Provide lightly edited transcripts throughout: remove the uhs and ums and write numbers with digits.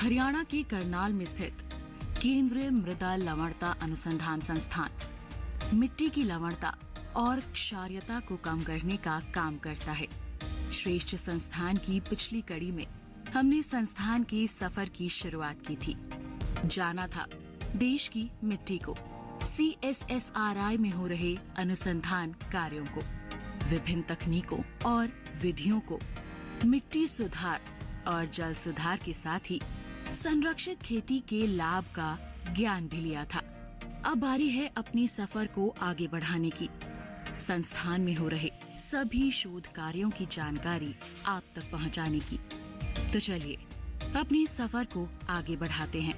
हरियाणा के करनाल में स्थित केंद्रीय मृदा लवणता अनुसंधान संस्थान मिट्टी की लवणता और क्षारीयता को कम करने का काम करता है। श्रेष्ठ संस्थान की पिछली कड़ी में हमने संस्थान के सफर की शुरुआत की थी। जाना था देश की मिट्टी को, CSSRI में हो रहे अनुसंधान कार्यों को, विभिन्न तकनीकों और विधियों को, मिट्टी सुधार और जल सुधार के साथ ही संरक्षित खेती के लाभ का ज्ञान भी लिया था। अब बारी है अपने सफर को आगे बढ़ाने की। संस्थान में हो रहे सभी शोध कार्यों की जानकारी आप तक पहुंचाने की। तो चलिए अपने सफर को आगे बढ़ाते हैं।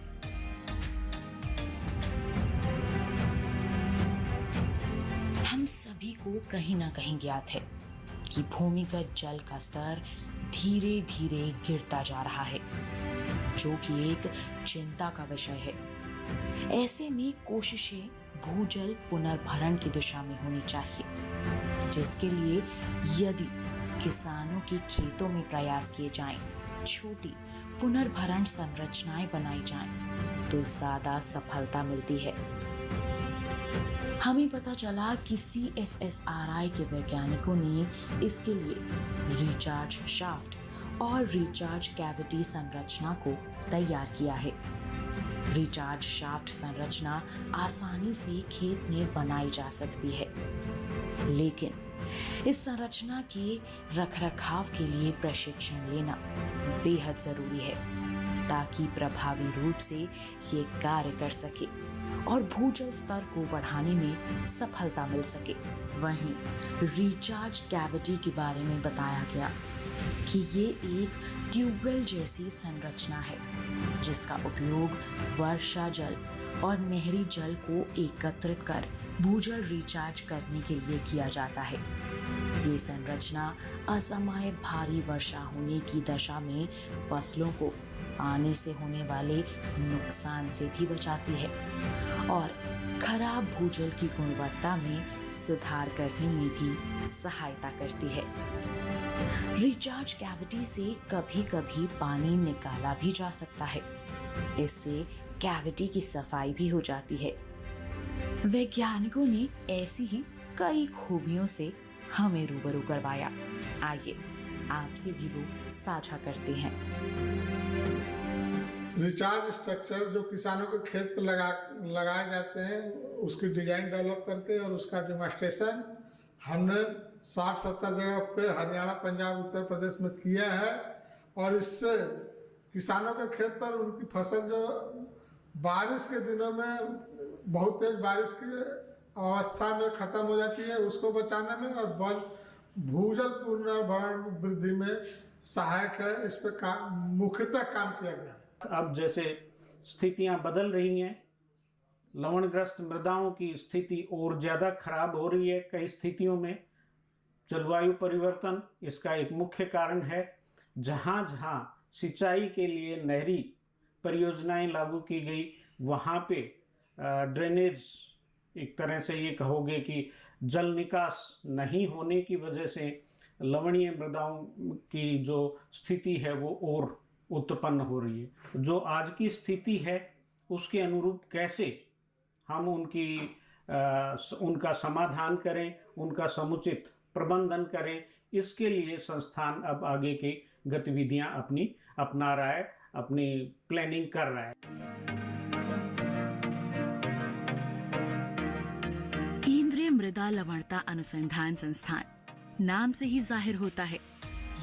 हम सभी को कहीं ना कहीं ज्ञात है कि भूमिगत जल का स्तर धीरे धीरे गिरता जा रहा है, जो कि एक चिंता का विषय है। ऐसे में कोशिशें भूजल पुनर्भरण की दिशा में होनी चाहिए, जिसके लिए यदि किसानों के खेतों में प्रयास किए जाएं, छोटी पुनर्भरण संरचनाएं बनाई जाएं, तो ज्यादा सफलता मिलती है। हमें पता चला कि CSSRI के वैज्ञानिकों ने इसके लिए रिचार्ज शाफ्ट और रिचार्ज कैविटी संरचना को तैयार किया है। रिचार्ज शाफ्ट संरचना आसानी से खेत में बनाई जा सकती है, लेकिन इस संरचना के रखरखाव के लिए प्रशिक्षण लेना बेहद जरूरी है, ताकि प्रभावी रूप से ये कार्य कर सके और भूजल स्तर को बढ़ाने में सफलता मिल सके। वहीं रिचार्ज कैविटी के बारे में बताया गया कि ये एक ट्यूबवेल जैसी संरचना है, जिसका उपयोग वर्षा जल और नहरी जल को एकत्रित कर भूजल रिचार्ज करने के लिए किया जाता है। ये संरचना असमय भारी वर्षा होने की दशा में फसलों को पानी से होने वाले नुकसान से भी बचाती है और खराब भूजल की गुणवत्ता में सुधार करने में भी सहायता करती है। रिचार्ज कैविटी से कभी कभी पानी निकाला भी जा सकता है। इससे कैविटी की सफाई भी हो जाती है। वैज्ञानिकों ने ऐसी ही कई खूबियों से हमें रूबरू करवाया। आइए आपसे भी वो साझा करते हैं। रिचार्ज स्ट्रक्चर जो किसानों के खेत पर लगाए जाते हैं, उसकी डिजाइन डेवलप करके और उसका डेमोन्स्ट्रेशन हमने 60-70 जगह पे हरियाणा, पंजाब, उत्तर प्रदेश में किया है। और इससे किसानों के खेत पर उनकी फसल जो बारिश के दिनों में बहुत तेज बारिश की अवस्था में खत्म हो जाती है, उसको बचाने में और भूजल पुनर्भरण वृद्धि में सहायक है। इस पर मुख्यतः काम किया गया है। अब जैसे स्थितियां बदल रही हैं, लवणग्रस्त मृदाओं की स्थिति और ज़्यादा खराब हो रही है। कई स्थितियों में जलवायु परिवर्तन इसका एक मुख्य कारण है। जहाँ जहाँ सिंचाई के लिए नहरी परियोजनाएं लागू की गई, वहाँ पे ड्रेनेज, एक तरह से ये कहोगे कि जल निकास नहीं होने की वजह से लवणीय मृदाओं की जो स्थिति है वो और उत्पन्न हो रही है। जो आज की स्थिति है उसके अनुरूप कैसे हम उनका समाधान करें, उनका समुचित प्रबंधन करें, इसके लिए संस्थान अब आगे की गतिविधियां अपना रहा है, अपनी प्लानिंग कर रहा है। केंद्रीय मृदा लवणता अनुसंधान संस्थान नाम से ही जाहिर होता है,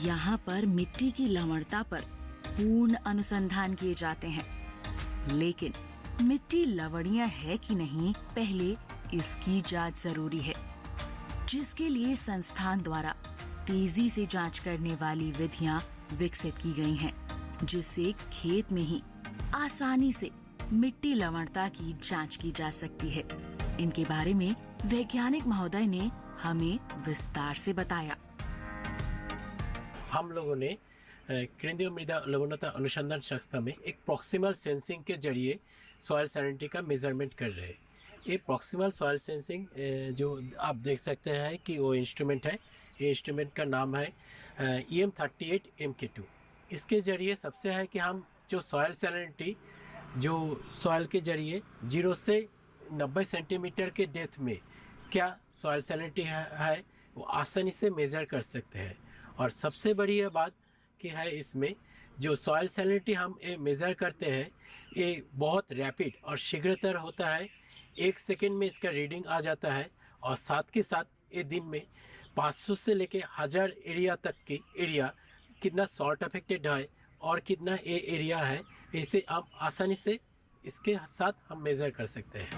यहाँ पर मिट्टी की लवणता पर पूर्ण अनुसंधान किए जाते हैं। लेकिन मिट्टी लवणीय है कि नहीं, पहले इसकी जांच जरूरी है, जिसके लिए संस्थान द्वारा तेजी से जांच करने वाली विधियां विकसित की गई हैं, जिससे खेत में ही आसानी से मिट्टी लवणता की जांच की जा सकती है। इनके बारे में वैज्ञानिक महोदय ने हमें विस्तार से बताया। हम लोगों ने केंद्रीय मृदा लवणता अनुसंधान संस्था में एक प्रॉक्सिमल सेंसिंग के जरिए सॉइल सैनिटी का मेजरमेंट कर रहे हैं। ये प्रॉक्सिमल सॉइल सेंसिंग जो आप देख सकते हैं कि वो इंस्ट्रूमेंट है, ये इंस्ट्रूमेंट का नाम है EM38 MK2। इसके ज़रिए सबसे है कि हम जो सॉयल सैलिनिटी जो सॉयल के जरिए 0 से 90 सेंटीमीटर के डेप्थ में क्या सॉयल सैलिनिटी है वो आसानी से मेज़र कर सकते हैं। और सबसे बड़ी यह बात कि है इसमें जो सॉयल सैलिनिटी हम मेज़र करते हैं ये बहुत रैपिड और शीघ्रतर होता है। 1 सेकेंड में इसका रीडिंग आ जाता है और साथ के साथ ये दिन में 500 से लेके 1000 एरिया तक की एरिया कितना सॉल्ट अफेक्टेड है और कितना ये एरिया है इसे आप आसानी से इसके साथ हम मेज़र कर सकते हैं।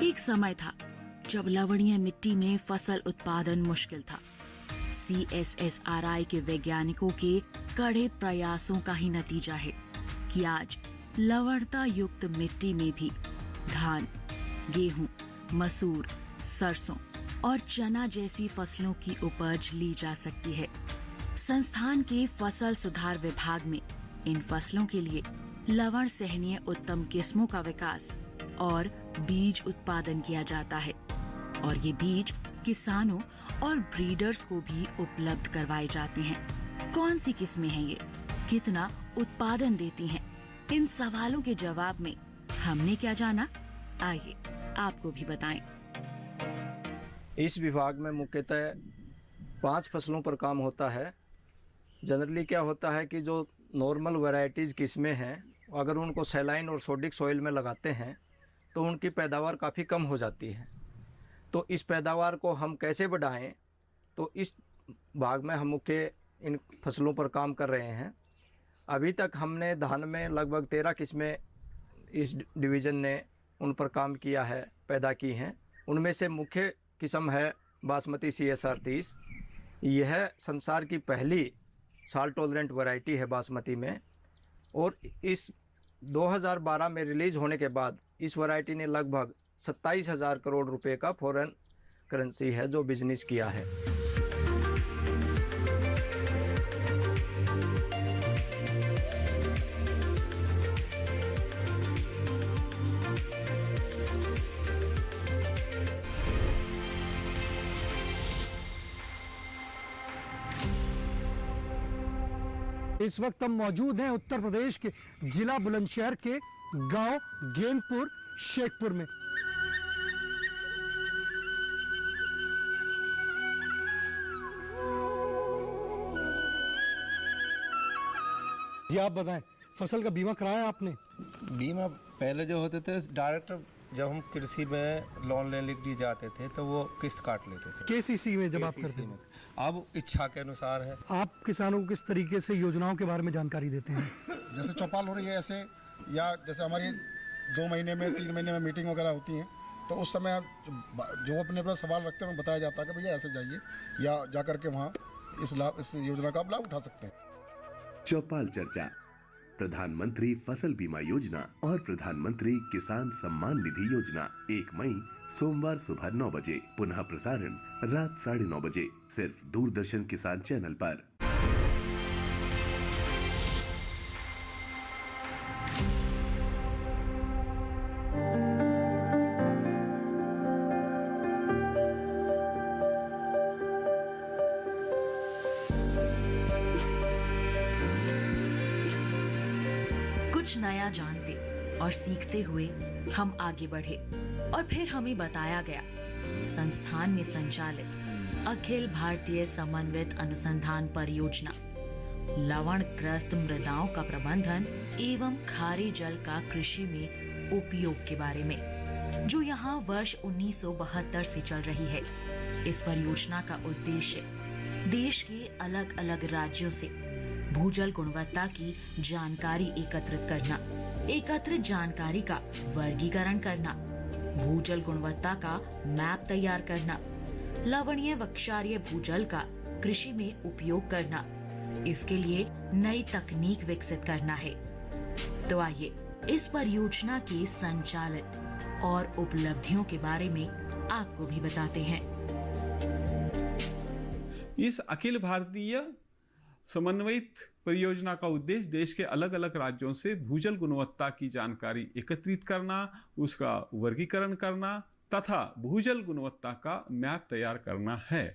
एक समय था जब लवणीय मिट्टी में फसल उत्पादन मुश्किल था। CSSRI के वैज्ञानिकों के कड़े प्रयासों का ही नतीजा है कि आज लवणता युक्त मिट्टी में भी धान, गेहूं, मसूर, सरसों और चना जैसी फसलों की उपज ली जा सकती है। संस्थान के फसल सुधार विभाग में इन फसलों के लिए लवण सहनीय उत्तम किस्मों का विकास और बीज उत्पादन किया जाता है और ये बीज किसानों और ब्रीडर्स को भी उपलब्ध करवाए जाते हैं। कौन सी किस्में हैं ये, कितना उत्पादन देती हैं, इन सवालों के जवाब में हमने क्या जाना, आइए आपको भी बताएं। इस विभाग में मुख्यतः 5 फसलों पर काम होता है। जनरली क्या होता है कि जो नॉर्मल वैरायटीज़ किस्में हैं अगर उनको सैलाइन और सोडिक सॉइल में लगाते हैं तो उनकी पैदावार काफ़ी कम हो जाती है। तो इस पैदावार को हम कैसे बढ़ाएं, तो इस भाग में हम मुख्य इन फसलों पर काम कर रहे हैं। अभी तक हमने धान में लगभग 13 किस्में इस डिवीज़न ने उन पर काम किया है, पैदा की हैं। उनमें से मुख्य किस्म है बासमती CSR 30। यह संसार की पहली साल्ट टॉलरेंट वैरायटी है बासमती में और इस 2012 में रिलीज़ होने के बाद इस वैरायटी ने लगभग 27,000 करोड़ रुपए का फॉरेन करेंसी है जो बिजनेस किया है। इस वक्त हम मौजूद हैं उत्तर प्रदेश के जिला बुलंदशहर के गांव गेंदपुर शेखपुर में। जी आप बताएं, फसल का बीमा कराया आपने? बीमा पहले जो होते थे डायरेक्ट जब हम कृषि में लोन लेने के लिए जाते थे तो वो किस्त काट लेते थे KCC में जब आप करते हैं। अब इच्छा के अनुसार है। आप किसानों को किस तरीके से योजनाओं के बारे में जानकारी देते हैं? जैसे चौपाल हो रही है ऐसे, या जैसे हमारी 2 महीने में 3 महीने में मीटिंग वगैरह होती हैं तो उस समय जो अपने अपना सवाल रखते हैं बताया जाता है कि भैया ऐसे जाइए या जा करके वहाँ इस योजना का लाभ उठा सकते हैं। चौपाल चर्चा, प्रधानमंत्री फसल बीमा योजना और प्रधानमंत्री किसान सम्मान निधि योजना 1 मई सोमवार सुबह 9 बजे, पुनः प्रसारण रात 9:30 बजे, सिर्फ दूरदर्शन किसान चैनल पर। कुछ नया जानते और सीखते हुए हम आगे बढ़े और फिर हमें बताया गया संस्थान में संचालित अखिल भारतीय समन्वित अनुसंधान परियोजना लवणग्रस्त मृदाओं का प्रबंधन एवं खारे जल का कृषि में उपयोग के बारे में, जो यहाँ वर्ष 1972 से चल रही है। इस परियोजना का उद्देश्य देश के अलग अलग राज्यों से भूजल गुणवत्ता की जानकारी एकत्रित करना, एकत्रित जानकारी का वर्गीकरण करना, भूजल गुणवत्ता का मैप तैयार करना, लवणीय व क्षारीय भूजल का कृषि में उपयोग करना, इसके लिए नई तकनीक विकसित करना है। तो आइए इस परियोजना के संचालन और उपलब्धियों के बारे में आपको भी बताते हैं। इस अखिल भारतीय समन्वित परियोजना का उद्देश्य देश के अलग अलग राज्यों से भूजल गुणवत्ता की जानकारी एकत्रित करना, उसका वर्गीकरण करना तथा भूजल गुणवत्ता का मैप तैयार करना है।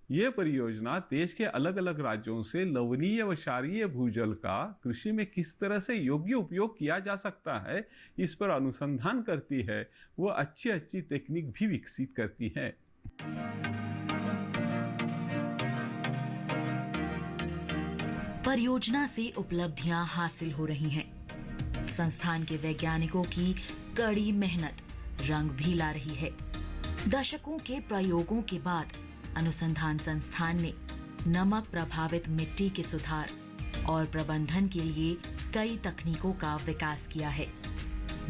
ये परियोजना देश के अलग अलग राज्यों से लवणीय व क्षारीय भूजल का कृषि में किस तरह से योग्य उपयोग किया जा सकता है, इस पर अनुसंधान करती है। वो अच्छी तकनीक भी विकसित करती है। परियोजना से उपलब्धियां हासिल हो रही हैं। संस्थान के वैज्ञानिकों की कड़ी मेहनत रंग भी ला रही है। दशकों के प्रयोगों के बाद अनुसंधान संस्थान ने नमक प्रभावित मिट्टी के सुधार और प्रबंधन के लिए कई तकनीकों का विकास किया है,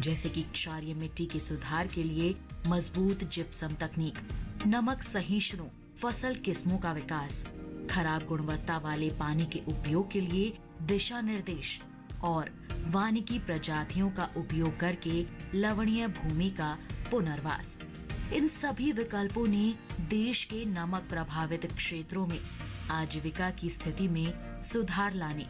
जैसे कि क्षारीय मिट्टी के सुधार के लिए मजबूत जिप्सम तकनीक, नमक सहिष्णु फसल किस्मों का विकास, खराब गुणवत्ता वाले पानी के उपयोग के लिए दिशा निर्देश और वानिकी प्रजातियों का उपयोग करके लवणीय भूमि का पुनर्वास। इन सभी विकल्पों ने देश के नमक प्रभावित क्षेत्रों में आजीविका की स्थिति में सुधार लाने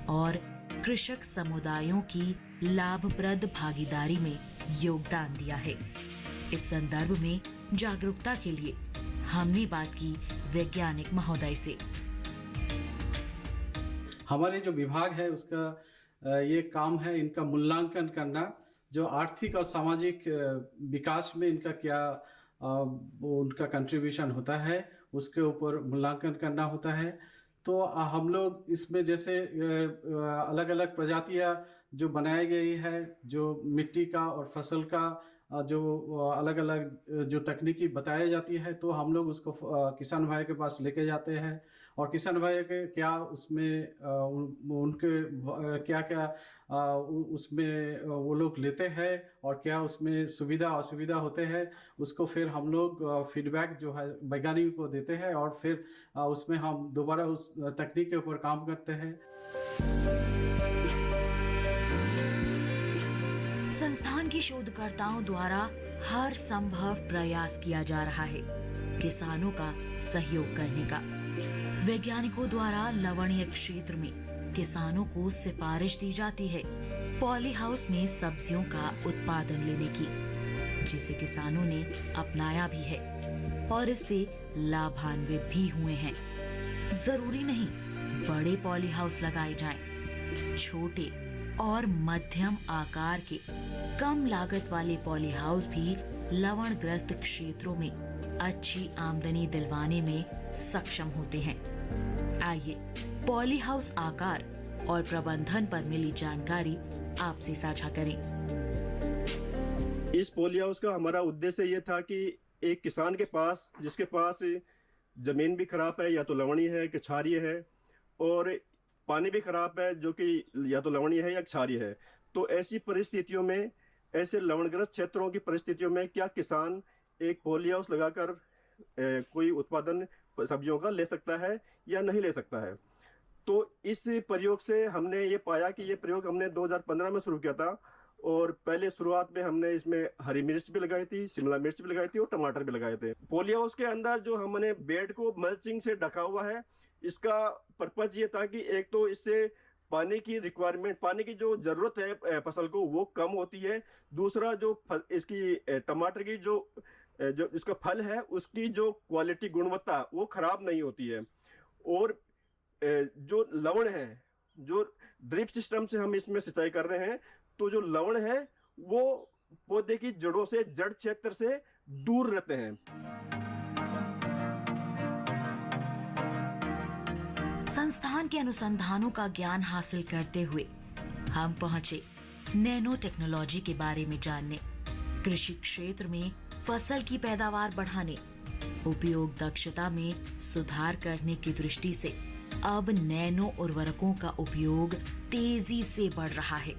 और कृषक समुदायों की लाभप्रद भागीदारी में योगदान दिया है। इस संदर्भ में जागरूकता के लिए हमने बात की वैज्ञानिक महोदय से। हमारे जो विभाग है उसका ये काम है इनका मूल्यांकन करना, जो आर्थिक और सामाजिक विकास में इनका क्या उनका कंट्रीब्यूशन होता है उसके ऊपर मूल्यांकन करना होता है। तो हम लोग इसमें जैसे अलग अलग प्रजातियां जो बनाई गई है, जो मिट्टी का और फसल का जो अलग अलग जो तकनीकी बताई जाती है, तो हम लोग उसको किसान भाई के पास लेके जाते हैं और किसान भाई के क्या उसमें उनके क्या क्या उसमें वो लोग लेते हैं और क्या उसमें सुविधा असुविधा होते हैं, उसको फिर हम लोग फीडबैक जो है वैज्ञानिकों को देते हैं और फिर उसमें हम दोबारा उस तकनीक के ऊपर काम करते हैं। संस्थान के शोधकर्ताओं द्वारा हर संभव प्रयास किया जा रहा है किसानों का सहयोग करने का। वैज्ञानिकों द्वारा लवणीय क्षेत्र में किसानों को सिफारिश दी जाती है पॉली हाउस में सब्जियों का उत्पादन लेने की, जिसे किसानों ने अपनाया भी है और इससे लाभान्वित भी हुए हैं। जरूरी नहीं बड़े पॉली हाउस लगाए जाएं, छोटे और मध्यम आकार के कम लागत वाले पॉली हाउस भी लवणग्रस्त क्षेत्रों में अच्छी आमदनी दिलवाने में सक्षम होते हैं। आइए पॉली हाउस आकार और प्रबंधन पर मिली जानकारी आपसे साझा करें। इस पॉली हाउस का हमारा उद्देश्य ये था कि एक किसान के पास जिसके पास जमीन भी खराब है, या तो लवणीय है कि क्षारीय है, और पानी भी खराब है जो कि या तो लवणीय है या क्षारीय है, तो ऐसी परिस्थितियों में, ऐसे लवणग्रस्त क्षेत्रों की परिस्थितियों में क्या किसान एक पॉली हाउस लगाकर कोई उत्पादन सब्जियों का ले सकता है या नहीं ले सकता है। तो इस प्रयोग से हमने ये पाया कि ये प्रयोग हमने 2015 में शुरू किया था, और पहले शुरुआत में हमने इसमें हरी मिर्च भी लगाई थी, शिमला मिर्च भी लगाई थी और टमाटर भी लगाए थे। पॉली हाउस के अंदर जो हमने बेड को मल्चिंग से ढका हुआ है, इसका पर्पज ये था कि एक तो इससे पानी की रिक्वायरमेंट, पानी की जो ज़रूरत है फसल को वो कम होती है। दूसरा जो इसकी टमाटर की जो इसका फल है उसकी जो क्वालिटी, गुणवत्ता वो ख़राब नहीं होती है। और जो लवण है, जो ड्रिप सिस्टम से हम इसमें सिंचाई कर रहे हैं, तो जो लवण है वो पौधे की जड़ों से, जड़ क्षेत्र से दूर रहते हैं। संस्थान के अनुसंधानों का ज्ञान हासिल करते हुए हम पहुंचे नैनो टेक्नोलॉजी के बारे में जानने। कृषि क्षेत्र में फसल की पैदावार बढ़ाने, उपयोग दक्षता में सुधार करने की दृष्टि से अब नैनो उर्वरकों का उपयोग तेजी से बढ़ रहा है।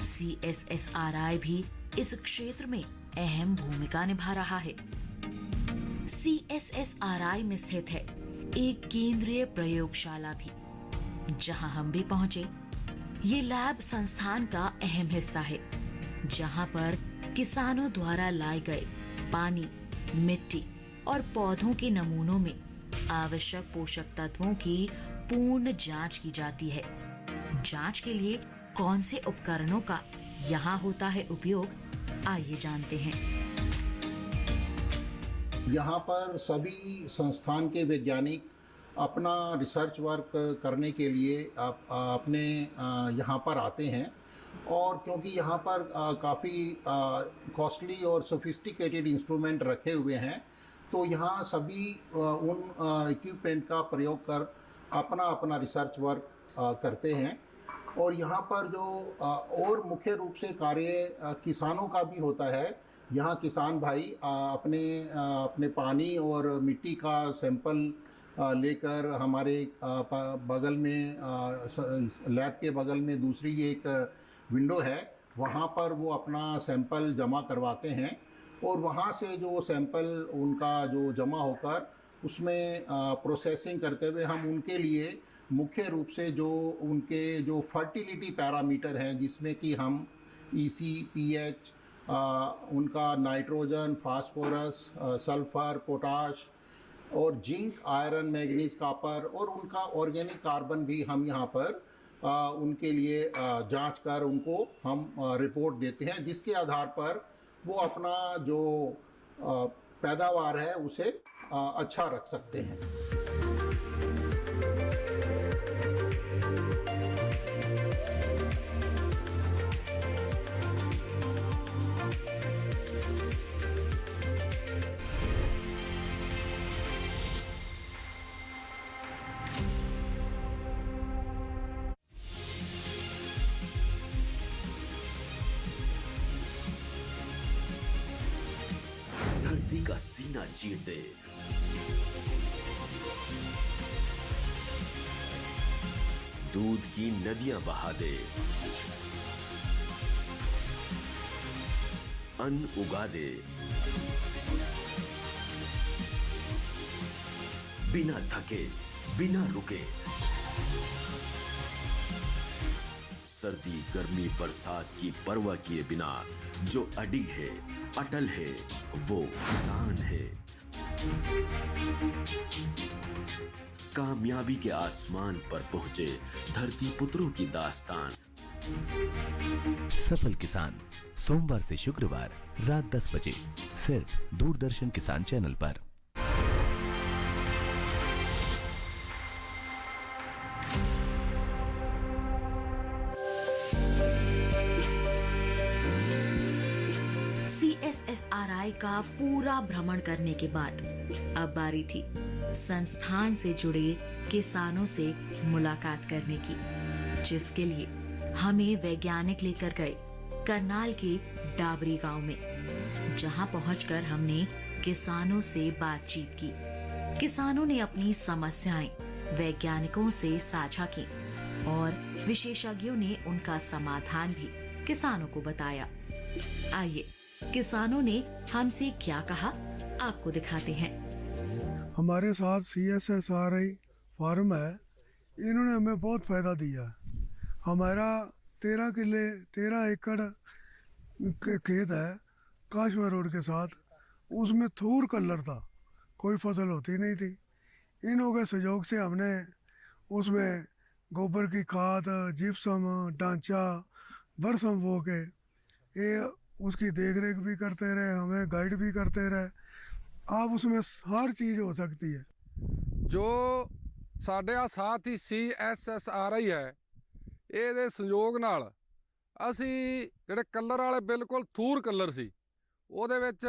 CSSRI भी इस क्षेत्र में अहम भूमिका निभा रहा है। CSSRI में स्थित है एक केंद्रीय प्रयोगशाला भी, जहां हम भी पहुंचे। ये लैब संस्थान का अहम हिस्सा है, जहां पर किसानों द्वारा लाए गए पानी, मिट्टी और पौधों के नमूनों में आवश्यक पोषक तत्वों की पूर्ण जांच की जाती है। जांच के लिए कौन से उपकरणों का यहाँ होता है उपयोग, आइए जानते हैं। यहाँ पर सभी संस्थान के वैज्ञानिक अपना रिसर्च वर्क करने के लिए अपने यहाँ पर आते हैं, और क्योंकि यहाँ पर काफ़ी कॉस्टली और सोफिस्टिकेटेड इंस्ट्रूमेंट रखे हुए हैं, तो यहाँ सभी उन इक्विपमेंट का प्रयोग कर अपना अपना रिसर्च वर्क करते हैं। और यहाँ पर जो और मुख्य रूप से कार्य किसानों का भी होता है। यहाँ किसान भाई अपने पानी और मिट्टी का सैंपल लेकर हमारे बगल में लैब के बगल में दूसरी एक विंडो है, वहाँ पर वो अपना सैंपल जमा करवाते हैं, और वहाँ से जो सैंपल उनका जो जमा होकर उसमें प्रोसेसिंग करते हुए हम उनके लिए मुख्य रूप से जो उनके जो फर्टिलिटी पैरामीटर हैं, जिसमें कि हम EC, pH, उनका नाइट्रोजन, फास्फोरस, सल्फर, पोटाश और जिंक, आयरन, मैग्नीज, कॉपर और उनका ऑर्गेनिक कार्बन भी हम यहाँ पर उनके लिए जांच कर उनको हम रिपोर्ट देते हैं, जिसके आधार पर वो अपना जो पैदावार है उसे अच्छा रख सकते हैं। धरती का सीना चीर दे, दूध की नदियां बहा दे, अन्न उगा दे, बिना थके, बिना रुके। सर्दी, गर्मी, बरसात की परवाह किए बिना जो अडिग है, अटल है, वो किसान है। कामयाबी के आसमान पर पहुंचे धरती पुत्रों की दास्तान। सफल किसान, सोमवार से शुक्रवार रात 10 बजे सिर्फ दूरदर्शन किसान चैनल पर। CSSRI का पूरा भ्रमण करने के बाद अब बारी थी संस्थान से जुड़े किसानों से मुलाकात करने की, जिसके लिए हमें वैज्ञानिक लेकर गए करनाल के डाबरी गांव में, जहां पहुंचकर हमने किसानों से बातचीत की। किसानों ने अपनी समस्याएं वैज्ञानिकों से साझा की और विशेषज्ञों ने उनका समाधान भी किसानों को बताया। आइए किसानों ने हमसे क्या कहा, आपको दिखाते हैं। हमारे साथ CSSRI फार्म है, इन्होंने हमें बहुत फ़ायदा दिया। हमारा 13 एकड़ खेत है काशवा रोड के साथ, उसमें थूर कलर था, कोई फसल होती नहीं थी। इन्हों के सहयोग से हमने उसमें गोबर की खाद, जिप्सम, ढांचा, बरसम बो के ये उसकी देख रेख भी करते रहे, हमें गाइड भी करते रहे। आप उसमें हर चीज़ हो सकती है। जो साढ़े साथ ही CSSRI है, ਇਹਦੇ ਸੰਯੋਗ ਨਾਲ ਅਸੀਂ ਜਿਹੜੇ ਕਲਰ ਵਾਲੇ ਬਿਲਕੁਲ ਥੂਰ ਕਲਰ ਸੀ, ਉਹਦੇ ਵਿੱਚ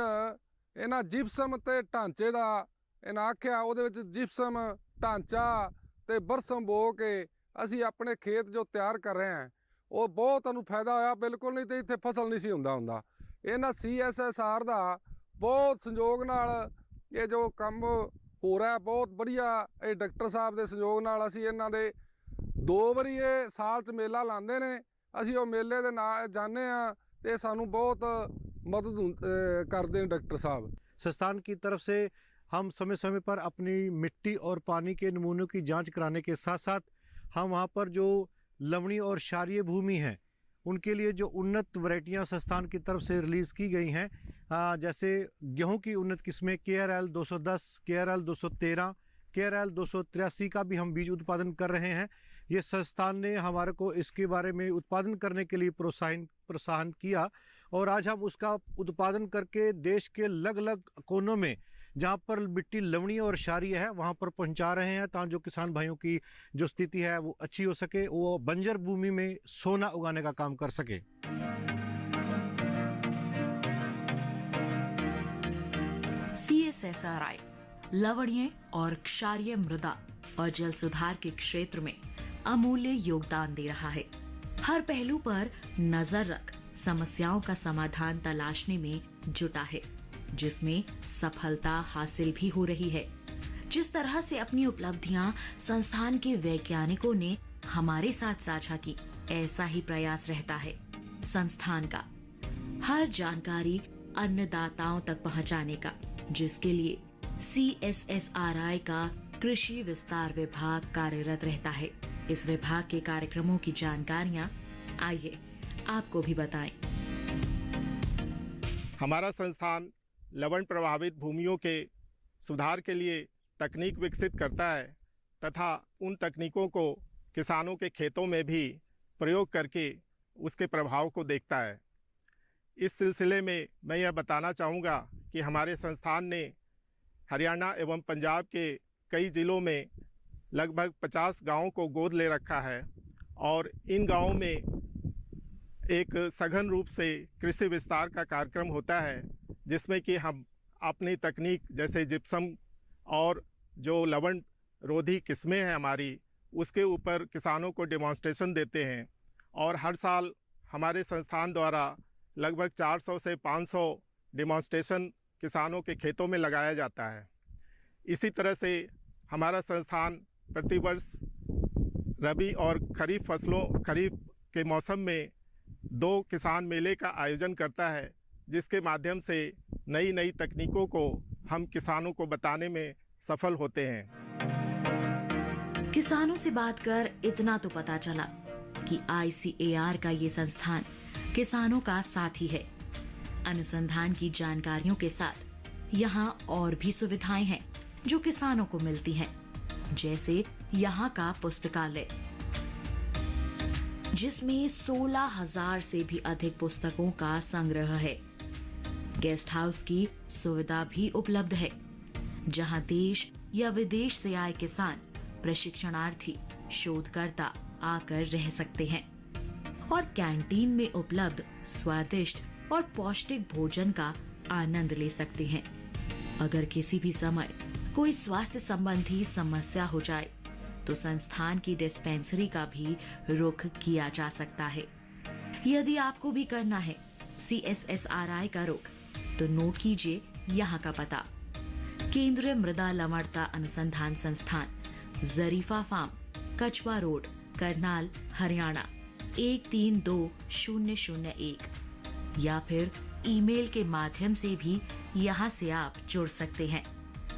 ਇਹਨਾਂ ਜਿਪਸਮ ਤੇ ਢਾਂਚੇ ਦਾ ਇਹਨਾਂ ਆਖਿਆ, ਉਹਦੇ ਵਿੱਚ ਜਿਪਸਮ, ਢਾਂਚਾ ਤੇ ਬਰਸਮ ਬੋ ਕੇ ਅਸੀਂ ਆਪਣੇ ਖੇਤ ਜੋ ਤਿਆਰ ਕਰ ਰਹੇ ਹਾਂ, ਉਹ ਬਹੁਤ ਸਾਨੂੰ ਫਾਇਦਾ ਹੋਇਆ। ਬਿਲਕੁਲ ਨਹੀਂ ਤੇ ਇੱਥੇ ਫਸਲ ਨਹੀਂ ਸੀ ਹੁੰਦਾ। ਇਹਨਾਂ CSSR ਦਾ ਬਹੁਤ ਸੰਯੋਗ ਨਾਲ ਇਹ ਜੋ ਕੰਮ ਹੋ ਰਿਹਾ, ਬਹੁਤ ਵਧੀਆ। ਇਹ ਡਾਕਟਰ ਸਾਹਿਬ ਦੇ ਸੰਯੋਗ ਨਾਲ ਅਸੀਂ ਇਹਨਾਂ ਦੇ 2 ਵਾਰੀ ਇਹ ਸਾਲ 'ਚ ਮੇਲਾ ਲਾਉਂਦੇ ਨੇ, ਅਸੀਂ ਉਹ ਮੇਲੇ ਦੇ ਨਾਲ ਜਾਂਦੇ ਹਾਂ ਤੇ ਸਾਨੂੰ ਬਹੁਤ मदद करते हैं डॉक्टर साहब। संस्थान की तरफ से हम समय समय पर अपनी मिट्टी और पानी के नमूनों की जांच कराने के साथ साथ हम वहाँ पर जो लवणीय और क्षारीय भूमि है उनके लिए जो उन्नत वैरायटियाँ संस्थान की तरफ से रिलीज़ की गई हैं, जैसे गेहूं की उन्नत किस्में KRL 210, KRL 213, KRL 283 का भी हम बीज उत्पादन कर रहे हैं। ये संस्थान ने हमारे को इसके बारे में उत्पादन करने के लिए प्रोत्साहन किया और आज हम उसका उत्पादन करके देश के अलग अलग कोनों में जहाँ पर मिट्टी लवणीय और क्षारीय है वहाँ पर पहुँचा रहे हैं, ताकि जो किसान भाइयों की जो स्थिति है वो अच्छी हो सके, वो बंजर भूमि में सोना उगाने का काम कर सके। CSSRI लवणीय और क्षारीय मृदा और जल सुधार के क्षेत्र में अमूल्य योगदान दे रहा है। हर पहलू पर नजर रख समस्याओं का समाधान तलाशने में जुटा है, जिसमें सफलता हासिल भी हो रही है। जिस तरह से अपनी उपलब्धियां संस्थान के वैज्ञानिकों ने हमारे साथ साझा की, ऐसा ही प्रयास रहता है संस्थान का हर जानकारी अन्नदाताओं तक पहुंचाने का, जिसके लिए CSSRI का कृषि विस्तार विभाग कार्यरत रहता है। इस विभाग के कार्यक्रमों की जानकारियां आइए आपको भी बताएं। हमारा संस्थान लवण प्रभावित भूमियों के सुधार के लिए तकनीक विकसित करता है तथा उन तकनीकों को किसानों के खेतों में भी प्रयोग करके उसके प्रभाव को देखता है। इस सिलसिले में मैं यह बताना चाहूँगा कि हमारे संस्थान ने हरियाणा एवं पंजाब के कई ज़िलों में लगभग 50 गांवों को गोद ले रखा है और इन गांवों में एक सघन रूप से कृषि विस्तार का कार्यक्रम होता है, जिसमें कि हम अपनी तकनीक जैसे जिप्सम और जो लवण रोधी किस्में हैं हमारी, उसके ऊपर किसानों को डेमोन्स्ट्रेशन देते हैं और हर साल हमारे संस्थान द्वारा लगभग 400 से 500 डेमोन्स्ट्रेशन किसानों के खेतों में लगाया जाता है। इसी तरह से हमारा संस्थान प्रतिवर्ष रबी और खरीफ के मौसम में 2 किसान मेले का आयोजन करता है, जिसके माध्यम से नई नई तकनीकों को हम किसानों को बताने में सफल होते हैं। किसानों से बात कर इतना तो पता चला कि ICAR का ये संस्थान किसानों का साथी है। अनुसंधान की जानकारियों के साथ यहाँ और भी सुविधाएं हैं जो किसानों को मिलती हैं, जैसे यहाँ का पुस्तकालय, जिसमें 16,000 से भी अधिक पुस्तकों का संग्रह है। गेस्ट हाउस की सुविधा भी उपलब्ध है, जहाँ देश या विदेश से आए किसान, प्रशिक्षणार्थी, शोधकर्ता आकर रह सकते हैं और कैंटीन में उपलब्ध स्वादिष्ट और पौष्टिक भोजन का आनंद ले सकते हैं। अगर किसी भी समय कोई स्वास्थ्य संबंधी समस्या हो जाए तो संस्थान की डिस्पेंसरी का भी रुख किया जा सकता है। यदि आपको भी करना है CSSRI का रुख, तो नोट कीजिए यहाँ का पता। केंद्रीय मृदा लवणता अनुसंधान संस्थान, जरीफा फार्म, कचवा रोड, करनाल, हरियाणा 132001, या फिर ईमेल के माध्यम से भी यहाँ से आप जुड़ सकते हैं।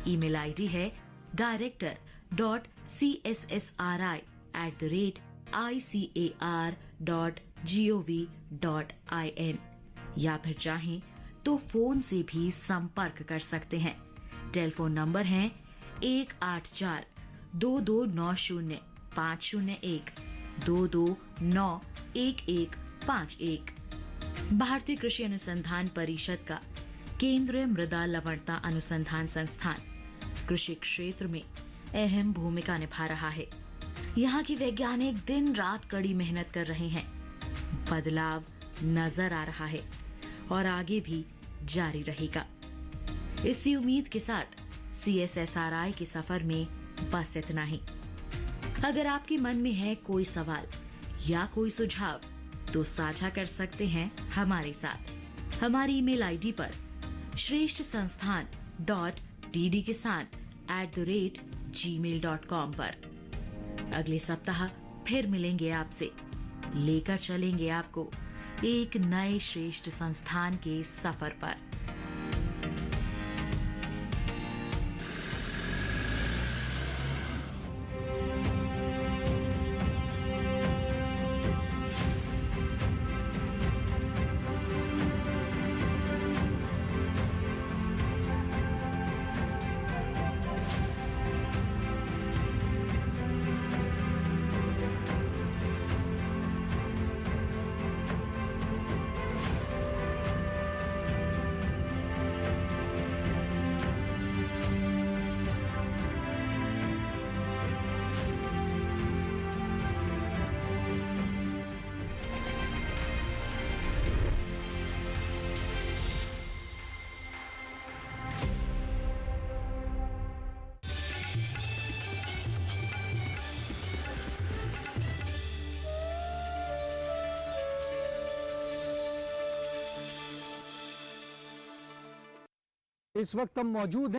ईमेल आईडी है director.CSSRI@icar.gov.in, या फिर चाहें तो फोन से भी संपर्क कर सकते हैं। टेलीफोन नंबर है 184-2290-501, 2291-1151। भारतीय कृषि अनुसंधान परिषद का केंद्रीय मृदा लवणता अनुसंधान संस्थान कृषि क्षेत्र में अहम भूमिका निभा रहा है। यहाँ की वैज्ञानिक दिन रात कड़ी मेहनत कर रहे हैं। बदलाव नजर आ रहा है और आगे भी जारी रहेगा। इसी उम्मीद के साथ CSSRI के सफर में बस इतना ही। अगर आपके मन में है कोई सवाल या कोई सुझाव, तो साझा कर सकते हैं हमारे साथ हमारी ईमेल आईडी पर shreshtsansthan.ddkisan@gmail.com पर। अगले सप्ताह फिर मिलेंगे आपसे, लेकर चलेंगे आपको एक नए श्रेष्ठ संस्थान के सफर पर। इस वक्त हम मौजूद हैं